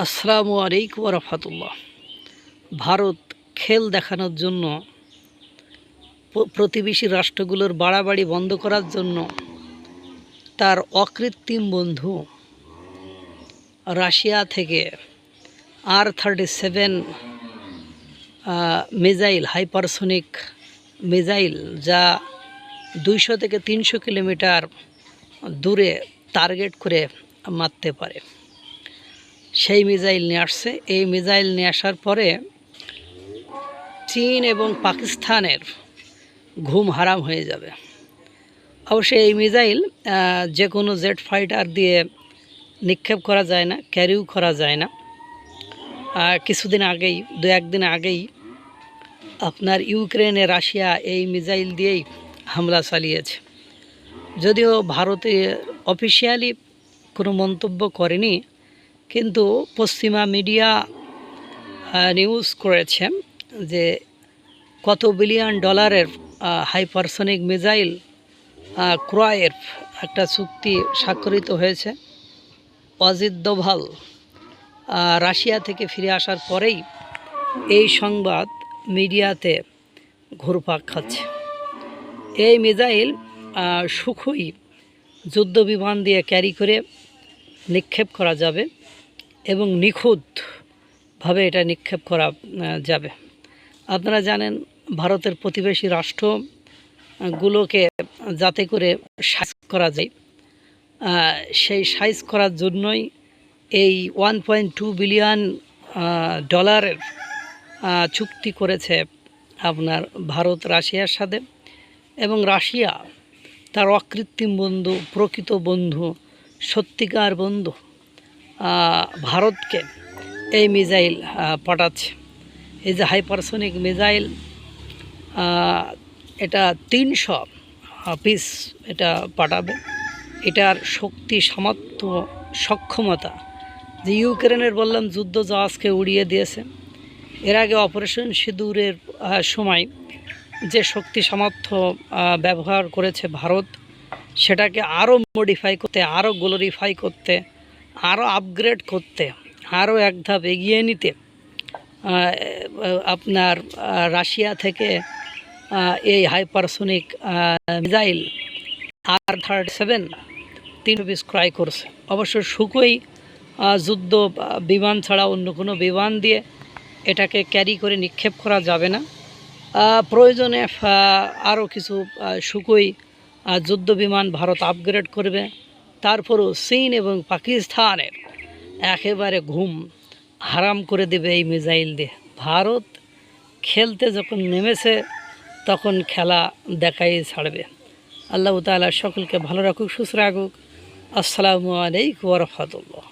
আসসালামু আলাইকুম ওয়া রাহমাতুল্লাহ। ভারত খেল দেখানোর জন্য প্রতিবেশী রাষ্ট্রগুলোর বাড়াবাড়ি বন্ধ করার জন্য তার অকৃত্রিম বন্ধু রাশিয়া থেকে R-37 মিসাইল, হাইপারসোনিক মিসাইল, যা 200 থেকে 300 কিলোমিটার দূরে টার্গেট করে মারতে পারে, সেই মিসাইল নিয়ে আসছে। এই মিসাইল নিয়ে আসার পরে চীন এবং পাকিস্তানের ঘুম হারাম হয়ে যাবে। অবশ্যই এই মিসাইল যে কোনো জেট ফাইটার দিয়ে নিক্ষেপ করা যায় না, ক্যারিও করা যায় না। কিছুদিন আগেই, একদিন আগেই আপনার ইউক্রেনে রাশিয়া এই মিসাইল দিয়েই হামলা চালিয়েছে। যদিও ভারতে অফিসিয়ালি কোনো মন্তব্য করেনি, কিন্তু পশ্চিমা মিডিয়া নিউজ করেছে যে কত বিলিয়ন ডলারের হাইপারসোনিক মিসাইল ক্রয়ের একটা চুক্তি স্বাক্ষরিত হয়েছে। অজিত দোভাল রাশিয়া থেকে ফিরে আসার পরেই এই সংবাদ মিডিয়াতে ঘুরপাক খাচ্ছে। এই মিসাইল সুখোই যুদ্ধ বিমান দিয়ে ক্যারি করে নিক্ষেপ করা যাবে এবং নিখুঁতভাবে এটা নিক্ষেপ করা যাবে। আপনারা জানেন, ভারতের প্রতিবেশী রাষ্ট্রগুলোকে যাতে করে সাইজ করা যায়, সেই সাইজ করার জন্যই এই 1.2 বিলিয়ন ডলারের চুক্তি করেছে আপনার ভারত রাশিয়ার সাথে। এবং রাশিয়া তার অকৃত্রিম বন্ধু, প্রকৃত বন্ধু, সত্যিকার বন্ধু ভারতকে এই মিসাইল পাঠাচ্ছে। এই যে হাইপারসোনিক মিসাইল, এটা 300 পিস এটা পাঠাবে। এটার শক্তি, সামর্থ্য, সক্ষমতা, যে ইউক্রেনের বললাম যুদ্ধ জাহাজকে উড়িয়ে দিয়েছে, এর আগে অপারেশন সিঁদুরের সময় যে শক্তি সামর্থ্য ব্যবহার করেছে ভারত, সেটাকে আরও মডিফাই করতে, আরও গ্লোরিফাই করতে, আরও আপগ্রেড করতে, আরও এক ধাপ এগিয়ে নিতে আপনার রাশিয়া থেকে এই হাইপারসোনিক মিসাইল R-37 3 পিস ক্রয় করছে। অবশ্য সুখোই যুদ্ধ বিমান ছাড়া অন্য কোনো বিমান দিয়ে এটাকে ক্যারি করে নিক্ষেপ করা যাবে না। প্রয়োজনে আরও কিছু সুখোই যুদ্ধ বিমান ভারত আপগ্রেড করবে। তারপরও চীন এবং পাকিস্তানের একেবারে ঘুম হারাম করে দেবে এই মিসাইল দিয়ে। ভারত খেলতে যখন নেমেছে তখন খেলা দেখাই ছাড়বে। আল্লাহ তাআলা সকলকে ভালো রাখুক, সুস্থ রাখুক। আসসালামু আলাইকুম ওয়া রাহমাতুল্লাহ।